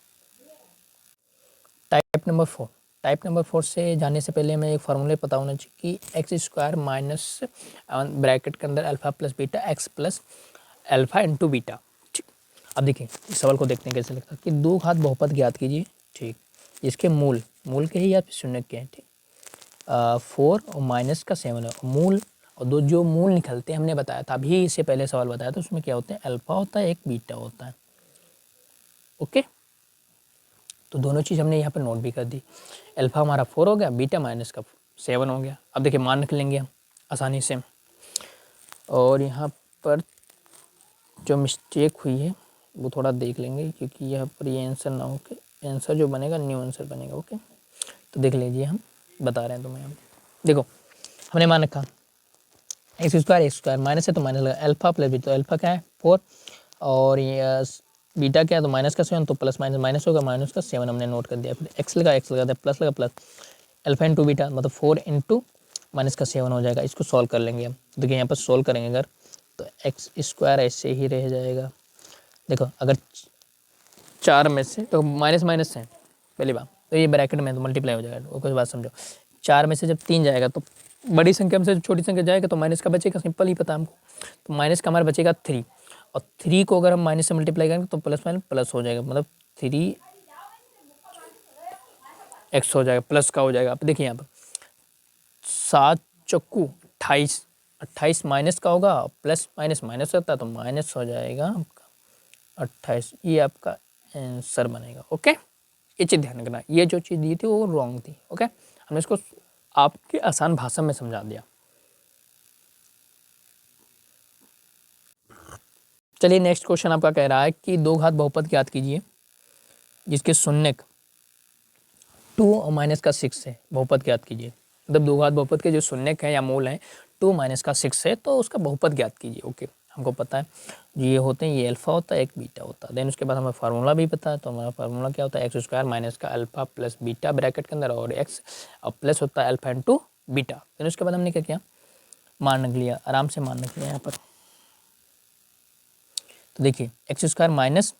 टाइप नंबर 4, टाइप नंबर 4 से जाने से पहले हमें एक फार्मूले पता होना चाहिए कि एक्स स्क्वायर माइनस ब्रैकेट के अंदर alpha plus beta x plus alpha into beta. ठीक, अब देखिए इस सवाल को देखते हैं कैसे लगता है कि दो घात बहुपद ज्ञात कीजिए। ठीक, इसके मूल के ही या शून्य के हैं। ठीक, 4 और माइनस का 7 है मूल और दो जो मूल निकलते हैं हमने बताया था अभी इससे पहले सवाल बताया था उसमें क्या होते हैं अल्फ़ा होता है एक बीटा होता है। ओके तो दोनों चीज़ हमने यहाँ पर नोट भी कर दी। अल्फ़ा हमारा 4 हो गया, बीटा माइनस का 7 हो गया। अब देखिए मान रख लेंगे हम आसानी से और यहाँ पर जो मिस्टेक हुई है वो थोड़ा देख लेंगे क्योंकि यहाँ पर ये आंसर ना हो के आंसर जो बनेगा न्यू आंसर बनेगा। ओके तो देख लीजिए हम बता रहे हैं तुम्हें यहाँ देखो हमने मान रखा एक्स स्क्वायर माइनस है तो माइनस लगा अल्फ़ा प्लस बीटा तो अल्फ़ा क्या है 4 और ये बीटा क्या है तो माइनस का 7 तो प्लस माइनस माइनस होगा माइनस का 7 हमने नोट कर दिया। फिर एक्स लगा दिया प्लस लगा प्लस अल्फ़ा इंटू बीटा मतलब 4 इंटू माइनस का 7 हो जाएगा। इसको सॉल्व कर लेंगे हम। देखिए यहाँ पर सॉल्व करेंगे अगर तो एक्स स्क्वायर ऐसे ही रह जाएगा। देखो अगर 4 में से तो माइनस माइनस है पहली बात तो ये ब्रैकेट में तो मल्टीप्लाई हो जाएगा। वो कुछ बात समझो 4 में से जब 3 जाएगा तो बड़ी संख्या में से छोटी संख्या जाएगा तो माइनस का बचेगा, सिंपल ही पता हमको। तो माइनस का हमारा बचेगा 3 और 3 को अगर हम माइनस से मल्टीप्लाई करेंगे तो प्लस माइनस प्लस हो जाएगा मतलब 3x हो जाएगा प्लस का हो जाएगा। अब देखिए यहाँ पर 7 चक्कू 28 28 माइनस का होगा प्लस माइनस माइनस होता है तो माइनस हो जाएगा आपका 28। ये आपका आंसर बनेगा। ओके ये चीज़ ध्यान रखना, ये जो चीज़ दी थी वो रॉन्ग थी। ओके हमने इसको आपके आसान भाषा में समझा दिया। चलिए नेक्स्ट क्वेश्चन आपका कह रहा है कि दो घात बहुपद ज्ञात कीजिए जिसके शून्यक 2 और माइनस का 6 है, बहुपद ज्ञात कीजिए। मतलब दो घात बहुपद के जो शून्यक है या मूल है 2 माइनस का 6 है तो उसका बहुपद ज्ञात कीजिए। ओके हमको पता है जो ये होते हैं ये अल्फ़ा होता है एक बीटा होता है। देन उसके बाद हमें फार्मूला भी पता है तो हमारा फार्मूला क्या होता है एक्स स्क्वायर माइनस का अल्फ़ा प्लस बीटा ब्रैकेट के अंदर और एक्स और प्लस होता है अल्फ़ा इंटू बीटा। देन उसके बाद हमने क्या किया मान रख लिया, आराम से मान रख लिया यहाँ पर। तो देखिए एक्स स्क्वायर माइनस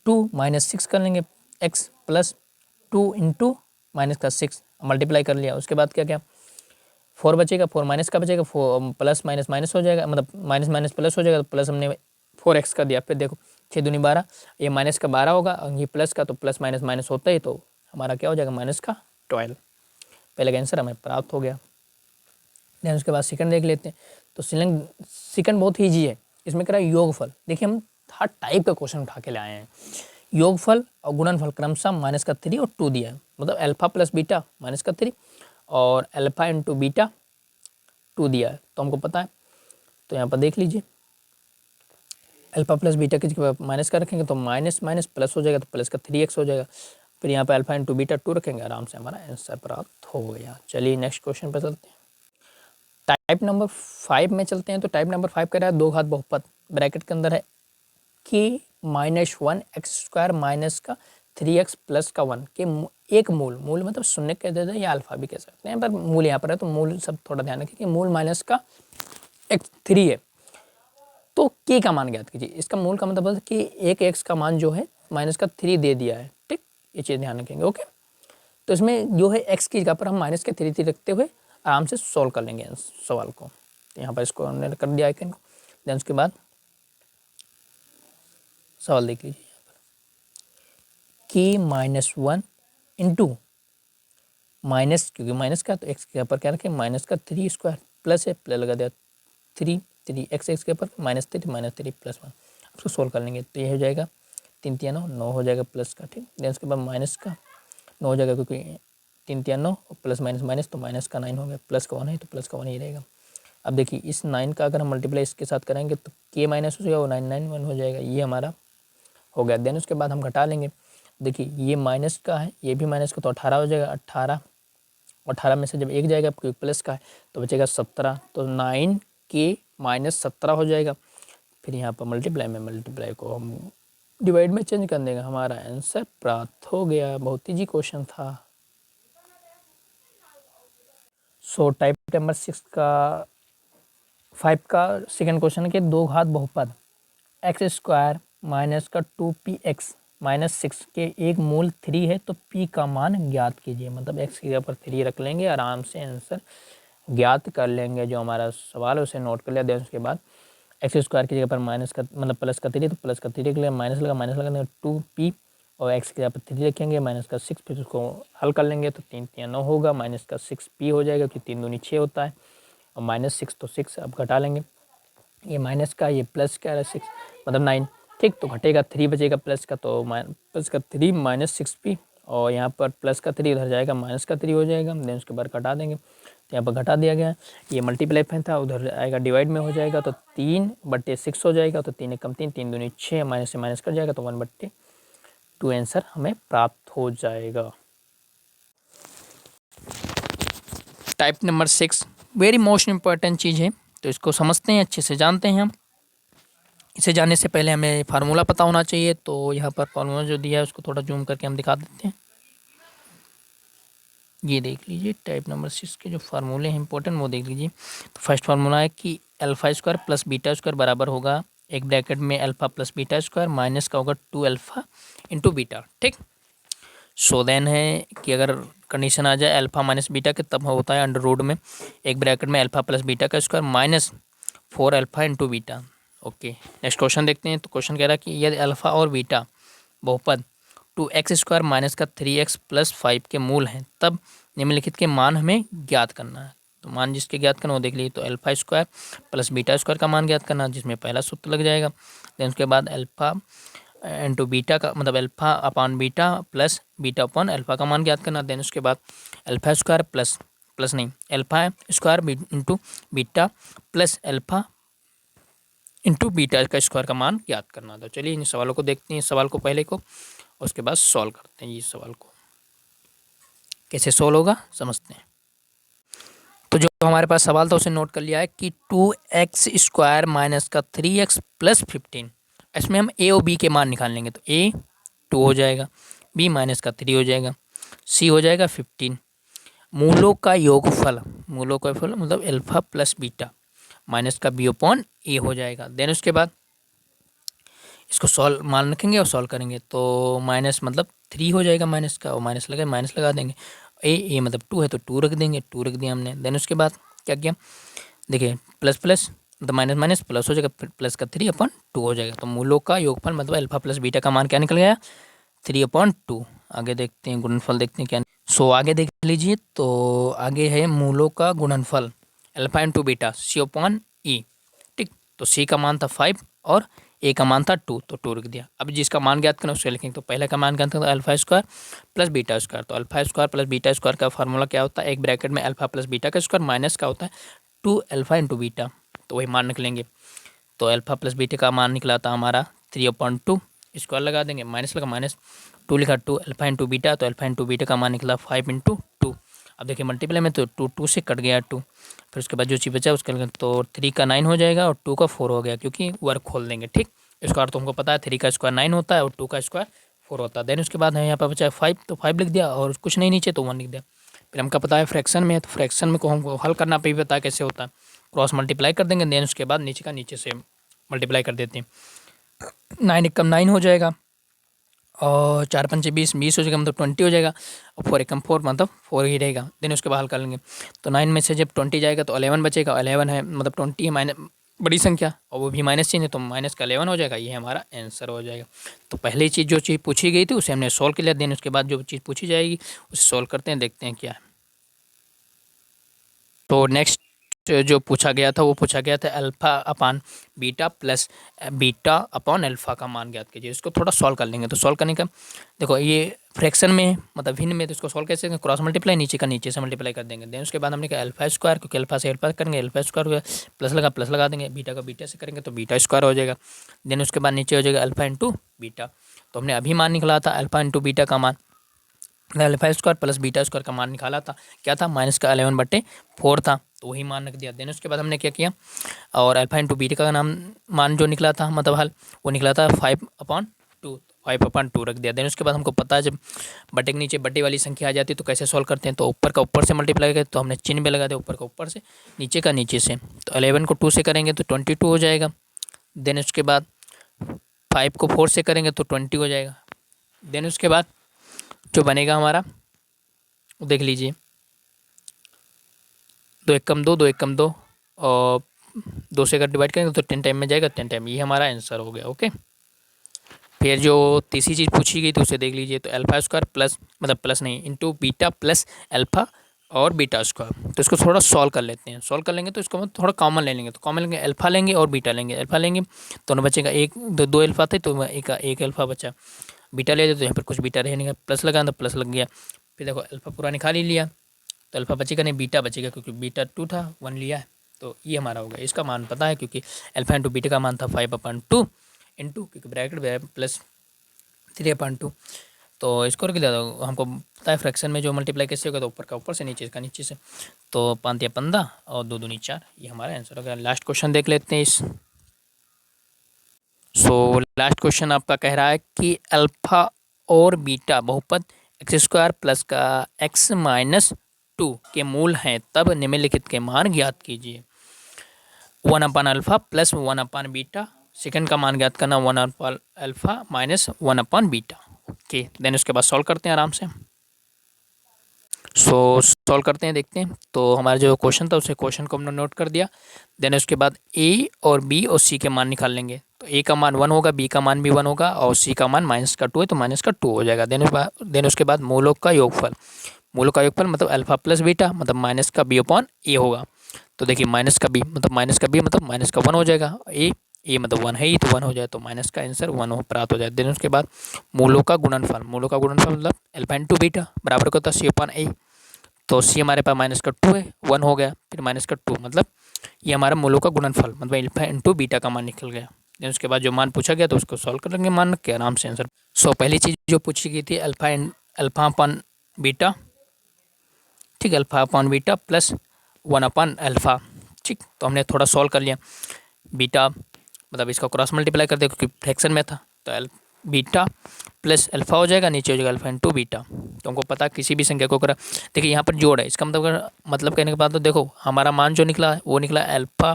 2 माइनस 6 कर लेंगे एक्स प्लस 2 इंटू माइनस का 6 मल्टीप्लाई कर लिया। उसके बाद क्या क्या 4 बचेगा 4 माइनस का बचेगा 4 प्लस माइनस माइनस हो जाएगा मतलब माइनस माइनस प्लस हो जाएगा तो प्लस हमने 4x का दिया। फिर देखो 6 दूनी 12 ये माइनस का 12 होगा और ये प्लस का तो प्लस माइनस माइनस होता ही तो हमारा क्या हो जाएगा माइनस का 12। पहले का आंसर हमें प्राप्त हो गया। देन उसके बाद सेकंड देख लेते हैं। तो सेकंड बहुत ईजी है, इसमें कह रहा है योगफल। देखिए हम हर टाइप का क्वेश्चन उठा के लाए हैं। योगफल और गुणनफल क्रमशः माइनस का 3 और 2 दिया है मतलब अल्फ़ा प्लस बीटा माइनस का 3 और अल्फ़ा इंटू बीटा 2 दिया है तो हमको पता है। तो यहाँ पर देख लीजिए अल्फ़ा प्लस बीटा की जगह माइनस का रखेंगे तो माइनस माइनस प्लस हो जाएगा तो प्लस का 3x हो जाएगा। फिर यहाँ पर अल्फ़ा इंटू बीटा 2 रखेंगे आराम से हमारा आंसर प्राप्त हो गया। चलिए नेक्स्ट क्वेश्चन पर चलते हैं। टाइप नंबर 5 में चलते हैं। तो टाइप नंबर 5 कह रहा है दो घात बहुपद ब्रैकेट के अंदर है कि -1 एक्स स्क्वायर माइनस का 3x प्लस का 1 के एक मूल मतलब शून्य कह देते हैं या अल्फा भी कह सकते हैं पर मूल यहाँ पर है तो मूल सब थोड़ा ध्यान रखिए कि मूल माइनस का x 3 है तो k का मान ज्ञात कीजिए। इसका मूल का मतलब है कि एक x का मान जो है माइनस का 3 दे दिया है। ठीक ये चीज़ ध्यान रखेंगे। ओके तो इसमें जो है x की जगह पर हम माइनस के 3 रखते हुए आराम से सॉल्व कर लेंगे सवाल को। तो यहाँ पर इसको हमने कर दिया आइकन को। देन उसके बाद सवाल देख लीजिए यहाँ पर k-1 इंटू माइनस, क्योंकि माइनस का तो एक्स के ऊपर क्या रखें माइनस का 3 स्क्वायर प्लस है, प्लस लगा दिया 3 एक्स के ऊपर -3 प्लस 1। उसको सोल्व कर लेंगे तो ये हो जाएगा 3 3 9 हो जाएगा प्लस का, ठीक। देन उसके बाद माइनस का 9 हो जाएगा, क्योंकि 3 3 9 और प्लस माइनस माइनस तो माइनस का 9 हो गया, प्लस का 1 है तो प्लस का 1 ही रहेगा। अब देखिए इस 9 का अगर हम मल्टीप्लाई इसके साथ करेंगे तो k माइनस हो जाएगा वो 9 9 1 हो जाएगा, ये हमारा हो गया। देन उसके बाद हम घटा लेंगे, देखिए ये माइनस का है ये भी माइनस का, तो 18 हो जाएगा। 18 में से जब एक जाएगा क्योंकि प्लस का है तो बचेगा 17, तो 9k माइनस 17 हो जाएगा। फिर यहाँ पर मल्टीप्लाई को हम डिवाइड में चेंज कर देंगे, हमारा आंसर प्राप्त हो गया। बहुत ईजी क्वेश्चन था। सो टाइप नंबर 5 का सेकंड क्वेश्चन है कि दो घात बहुपद x² माइनस का 2px माइनस 6 के एक मूल 3 है तो p का मान ज्ञात कीजिए। मतलब x की जगह पर 3 रख लेंगे, आराम से आंसर ज्ञात कर लेंगे। जो हमारा सवाल है उसे नोट कर लिया। देन उसके बाद x² की जगह पर माइनस का मतलब प्लस का 3 तो प्लस का 3 रख लिया, माइनस लगा 2p और x की जगह पर 3 रखेंगे माइनस का 6, फिर उसको हल कर लेंगे तो 3 3 9 होगा, माइनस का 6p हो जाएगा क्योंकि 3 दूनी 6 होता है और माइनस 6 तो 6 अब घटा लेंगे, ये माइनस का ये प्लस का 6 मतलब 9, ठीक। तो घटेगा 3 बचेगा प्लस का, तो प्लस का 3 माइनस 6p और यहाँ पर प्लस का 3 इधर जाएगा माइनस का 3 हो जाएगा। देन उसके बाद घटा देंगे तो यहाँ पर घटा दिया गया, ये मल्टीप्लाई में था उधर आएगा डिवाइड में हो जाएगा तो 3/6 हो जाएगा, तो 3 कम 3 3 दूनी 6 माइनस से माइनस कर जाएगा तो 1/2 आंसर हमें प्राप्त हो जाएगा। Type number 6 very most important चीज़ है, तो इसको समझते हैं, अच्छे से जानते हैं हम। इसे जानने से पहले हमें फार्मूला पता होना चाहिए, तो यहाँ पर फार्मूला जो दिया है उसको थोड़ा जूम करके हम दिखा देते हैं। ये देख लीजिए टाइप नंबर 6 के जो फार्मूले हैं इंपॉर्टेंट वो देख लीजिए। तो फर्स्ट फार्मूला है कि α² प्लस β² बराबर होगा एक ब्रैकेट में अल्फा प्लस β² माइनस का होगा 2α इंटू बीटा, ठीक। सो देन है कि अगर कंडीशन आ जाए अल्फा माइनस बीटा के तब होता है अंडर रूट में एक ब्रैकेट में alpha plus β² minus 4α into beta. Okay next question देखते हैं। तो क्वेश्चन कह रहा है कि यदि अल्फा और बीटा बहुपद 2x² माइनस का 3x प्लस 5 के मूल हैं तब निम्नलिखित के मान हमें ज्ञात करना है। तो मान जिसके ज्ञात करना वो देख लीजिए, तो α² प्लस β² का मान ज्ञात करना जिसमें पहला सूत्र लग जाएगा। देन उसके बाद अल्फा इंटू बीटा का मतलब alpha upon beta plus beta upon alpha का मान ज्ञात करना। देन उसके बाद α² प्लस नहीं α² into beta plus alpha into beta का स्क्वायर का मान ज्ञात करना। तो चलिए इन सवालों को देखते हैं, इस सवाल को पहले को उसके बाद सॉल्व करते हैं। इस सवाल को कैसे सॉल्व होगा समझते हैं। तो जो हमारे पास सवाल था उसे नोट कर लिया है कि 2x² माइनस का 3x प्लस 15, इसमें हम a और b के मान निकाल लेंगे। तो a 2 हो जाएगा, b माइनस का 3 हो जाएगा, c हो जाएगा 15। मूलों का योगफल मतलब अल्फा प्लस बीटा माइनस का b अपॉन a हो जाएगा। देन उसके बाद इसको सॉल्व मान रखेंगे और सॉल्व करेंगे तो माइनस मतलब 3 हो जाएगा माइनस का, और माइनस लगा देंगे। ए मतलब 2 है तो 2 रख देंगे, 2 रख दिया हमने। देन उसके बाद क्या किया, देखिए प्लस प्लस मतलब माइनस माइनस प्लस हो जाएगा, फिर प्लस का 3/2 हो जाएगा। तो मूलों का योगफल मतलब अल्फा प्लस बीटा का मान क्या निकल गया 3/2। आगे देखते हैं गुणनफल देखते हैं क्या। सो आगे देख लीजिए, तो आगे है मूलों का गुणनफल अल्फा इंटू बीटा c/e, ठीक। तो c का मान था 5 और a का मान था 2 तो 2 रख दिया। अब जिसका मान ज्ञात करना उसको लिखेंगे। तो पहले का मान ज्ञात करना α² प्लस β², तो α² प्लस β² का फार्मूला क्या होता है, एक ब्रैकेट में अल्फा प्लस बीटा का स्क्वायर माइनस का होता है 2α इंटू बीटा, तो वही मान निकलेंगे। तो अल्फा प्लस बीटा का मान निकला था हमारा 3/2, स्क्वायर लगा देंगे, माइनस लगा माइनस 2 लिखा 2 अल्फा इंटू बीटा, तो अल्फा इंटू बीटा का मान निकला 5/2। अब देखिए मल्टीप्लाई में तो 2 से कट गया 2, फिर उसके बाद जो चीज़ बचा उसका तो 3 का 9 हो जाएगा और 2 का 4 हो गया क्योंकि वर्ग खोल देंगे, ठीक। स्क्वायर तो हमको पता है 3 का स्क्वायर 9 होता है और 2 का स्क्वायर 4 होता है। देन उसके बाद है यहाँ पर बचा 5 तो 5 लिख दिया और कुछ नहीं नीचे तो 1 लिख दिया। फिर हमको पता है फ्रैक्शन में, तो फ्रैक्शन में को हमको हल करना पे भी पता है कैसे होता है, क्रॉस मल्टीप्लाई कर देंगे। देन उसके बाद नीचे का नीचे से मल्टीप्लाई कर देते हैं, 9 एकम 9 हो जाएगा और 4 पंचे 20, 20 हो जाएगा मतलब 20 हो जाएगा, और 4 एकम 4 मतलब 4 ही रहेगा। देन उसके बाद हल कर लेंगे, तो 9 में से जब 20 जाएगा तो 11 बचेगा, 11 है मतलब 20 है माइनस बड़ी संख्या, और वो भी माइनस चिन्ह है तो माइनस का 11 हो जाएगा, ये हमारा आंसर हो जाएगा। तो पहली चीज़ जो चीज़ पूछी गई थी उसे हमने सॉल्व कर लिया। देन उसके बाद जो चीज़ पूछी जाएगी उसे सॉल्व करते हैं, देखते हैं क्या है। तो नेक्स्ट जो पूछा गया था वो पूछा गया था alpha upon beta plus beta upon alpha का मान ज्ञात कीजिए। इसको थोड़ा सॉल्व कर लेंगे। तो सॉल्व करने का देखो, ये फ्रैक्शन में है मतलब भिन्न में, तो इसको सॉल्व कैसे करेंगे, क्रॉस मल्टीप्लाई, नीचे का नीचे से मल्टीप्लाई कर देंगे। देन उसके बाद हमने कहा अल्फ़ा स्क्वायर, क्योंकि अल्फ़ा से अल्फ़ा करेंगे, अल्फ़ा स्क्वायर प्लस लगा देंगे, बीटा का बीटा से करेंगे तो बीटा स्क्वायर हो जाएगा। देन उसके बाद नीचे हो जाएगा अल्फ़ा इंटू बीटा। तो हमने अभी मान निकला था अल्फ़ा इंटू बीटा का मान, alpha square plus beta square का मान निकाला था, क्या था माइनस का 11/4 था, तो वही मान रख दिया। देन उसके बाद हमने क्या किया, और अल्फ़ा इंटू बीटा का मान जो निकला था मतलब हल, वो निकला था 5/2, 5/2 रख दिया। देन उसके बाद हमको पता है जब बटे के नीचे बटे वाली संख्या आ जाती है तो कैसे सॉल्व करते हैं, तो ऊपर का ऊपर से मल्टीप्लाई करते, तो हमने चिन्ह भी लगा दिया, ऊपर का ऊपर से, नीचे का नीचे से। तो 11 को 2 से करेंगे तो 22 हो जाएगा। देन उसके बाद 5 को 4 से करेंगे तो 20 हो जाएगा। देन उसके बाद जो बनेगा हमारा देख लीजिए, 2 एकम 2, 2 एकम 2, और 2 से अगर डिवाइड करेंगे तो 10 टाइम में जाएगा, 10 टाइम, ये हमारा आंसर हो गया। ओके, फिर जो तीसरी चीज़ पूछी गई थी उसे देख लीजिए, तो अल्फ़ा स्क्वायर प्लस मतलब प्लस नहीं इंटू बीटा प्लस अल्फ़ा और बीटा स्क्वायर। तो इसको थोड़ा सॉल्व कर लेते हैं। सॉल्व कर लेंगे तो इसको थोड़ा कॉमन ले लेंगे, तो कॉमन लेंगे, अल्फ़ा लेंगे और बीटा लेंगे। अल्फ़ा लेंगे दोनों बचेगा, एक दो अल्फ़ा थे तो एक अल्फ़ा बचा, बीटा ले तो यहाँ पर कुछ बीटा रहेगा, प्लस लगा तो प्लस लग गया। फिर देखो अल्फ़ा पूरा निकाल ही लिया तो अल्फ़ा बचेगा नहीं, बीटा बचेगा, क्योंकि बीटा 2 था, 1 लिया है, तो ये हमारा होगा। इसका मान पता है क्योंकि अल्फ़ा इंटू बीटा का मान था 5/2 इंटू, क्योंकि ब्रैकेट प्लस 3/2, तो इसको रख दिया। तो हमको पता है फ्रैक्शन में जो मल्टीप्लाई कैसे होगा, तो ऊपर का ऊपर से नीचे का नीचे से, तो 5 या 15 और 2 दूनी 4, ये हमारा आंसर हो गया। लास्ट क्वेश्चन देख लेते हैं इस। सो लास्ट क्वेश्चन आपका कह रहा है कि अल्फ़ा और बीटा बहुपद एक्स स्क्वायर प्लस का एक्स माइनस 2 के मूल हैं, तब निम्नलिखित के मान ज्ञात कीजिए। 1/अल्फ़ा प्लस 1/बीटा, सेकंड का मान ज्ञात करना 1/अल्फ़ा माइनस 1/बीटा। ओके, देन उसके बाद सॉल्व करते हैं आराम से। सॉल्व करते हैं, देखते हैं। तो हमारा जो क्वेश्चन था उसे क्वेश्चन को हमने नोट कर दिया। देन उसके बाद ए और बी और सी के मान निकाल लेंगे। तो ए का मान 1 होगा, बी का मान भी 1 होगा, और सी का मान -2 है तो -2 हो जाएगा। देन उसके बाद मूलों का योगफल, मूलों का योगफल मतलब अल्फ़ा प्लस बीटा मतलब माइनस का बी अपॉन ए होगा। तो देखिए माइनस का बी मतलब -1 हो जाएगा, ए मतलब 1 है ही तो 1 हो जाए, तो माइनस का आंसर 1 हो प्राप्त हो जाए। देन उसके बाद मूलों का गुणनफल, मतलब अल्फ़ा इंटू बीटा बराबर का होता है सी अपॉन ए। तो सी हमारे पास -2 है, 1 हो गया, फिर -2 मतलब ये हमारा मूलों का गुणनफल मतलब अल्फ़ा इंटू बीटा का मान निकल गया। देन उसके बाद जो मान पूछा गया तो उसको सॉल्व करेंगे मान के आराम से आंसर। पहली चीज़ जो पूछी गई थी अल्फ़ा अपॉन बीटा, ठीक, अल्फ़ा अपॉन बीटा प्लस 1/अल्फ़ा, ठीक। तो हमने थोड़ा सॉल्व कर लिया, बीटा मतलब इसका क्रॉस मल्टीप्लाई कर दिया क्योंकि फ्रैक्शन में था, तो बीटा प्लस अल्फ़ा हो जाएगा, नीचे हो जाएगा अल्फ़ा इंटू बीटा। तो हमको पता किसी भी संख्या को करा, देखिए यहाँ पर जोड़ है, इसका मतलब कहने के बाद तो देखो हमारा मान जो निकला वो निकला अल्फ़ा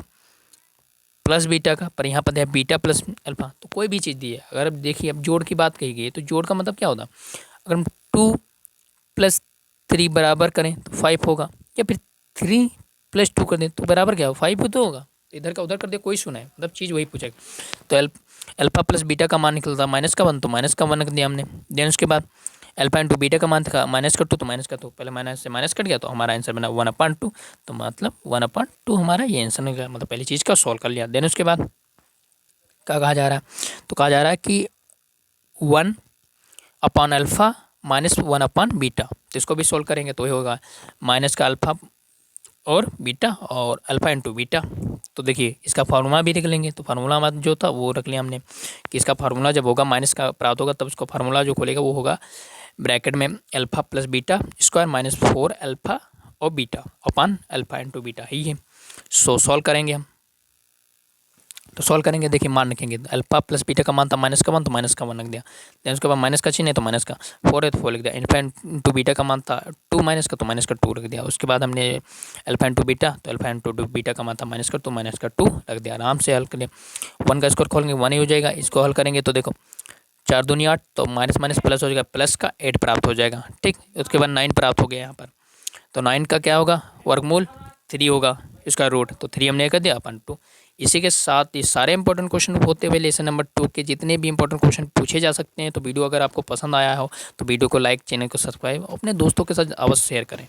प्लस बीटा का, पर यहाँ पर है बीटा प्लस अल्फ़ा। तो कोई भी चीज़ दी है, अगर अब देखिए अब जोड़ की बात कही गई है तो जोड़ का मतलब क्या होता, अगर हम 2 + 3 बराबर करें तो 5 होगा, या फिर 3 + 2 कर दें तो बराबर क्या हो 5 तो होगा। इधर का उधर कर दे कोई सुना है, मतलब चीज़ वही पूछेगा। तो अल्फ़ा प्लस बीटा का मान निकलता -1 तो -1 रख दिया हमने। देन उसके बाद अल्फ़ा इंटू बीटा का मान था -2 तो -2 पहले माइनस से माइनस कट गया, तो हमारा आंसर बना 1/2, तो मतलब 1/2 हमारा ये आंसर निकला, मतलब पहली चीज़ का सॉल्व कर लिया। देन उसके बाद क्या कहा जा रहा है, तो कहा जा रहा है कि 1/अल्फ़ा माइनस 1/बीटा, तो इसको भी सॉल्व करेंगे तो ये होगा माइनस का अल्फ़ा और बीटा और अल्फ़ा इंटू बीटा। तो देखिए इसका फार्मूला भी लिख लेंगे, तो फार्मूला जो था वो रख लिया हमने कि इसका फार्मूला जब होगा माइनस का प्राप्त होगा तब इसको फार्मूला जो खोलेगा वो होगा ब्रैकेट में alpha plus beta square -4 alpha और beta upon alpha into beta ही है। सॉल्व करेंगे हम, तो सॉल्व करेंगे, देखिए मान रखेंगे, अल्फ़ा प्लस बीटा का मान था -1 तो -1 रख दिया। देन उसके बाद माइनस का चिन्ह है तो माइनस का, 4 है तो 4 लिख दिया। अल्फ़ा इंटू बीटा का मान था 2 - तो -2 रख दिया। उसके बाद हमने अल्फ़ा इंटू बीटा, तो अल्फ़ा इंटू बीटा का मान था -2 रख दिया, आराम से हल कर लिया। 1 का स्क्वायर खोलेंगे 1 ही हो जाएगा। इसको हल करेंगे तो देखो 4 दूनी 8, तो माइनस माइनस प्लस हो जाएगा, प्लस का 8 प्राप्त हो जाएगा। ठीक, उसके बाद 9 प्राप्त हो गया यहाँ पर। तो 9 का क्या होगा, वर्गमूल 3 होगा, इसका रूट, तो 3 हमने कर दिया अपन 2। इसी के साथ ये सारे इंपॉर्टेंट क्वेश्चन होते हुए लेसन नंबर 2 के जितने भी इंपॉर्टेंट क्वेश्चन पूछे जा सकते हैं। तो वीडियो अगर आपको पसंद आया हो तो वीडियो को लाइक, चैनल को सब्सक्राइब, अपने दोस्तों के साथ अवश्य शेयर करें।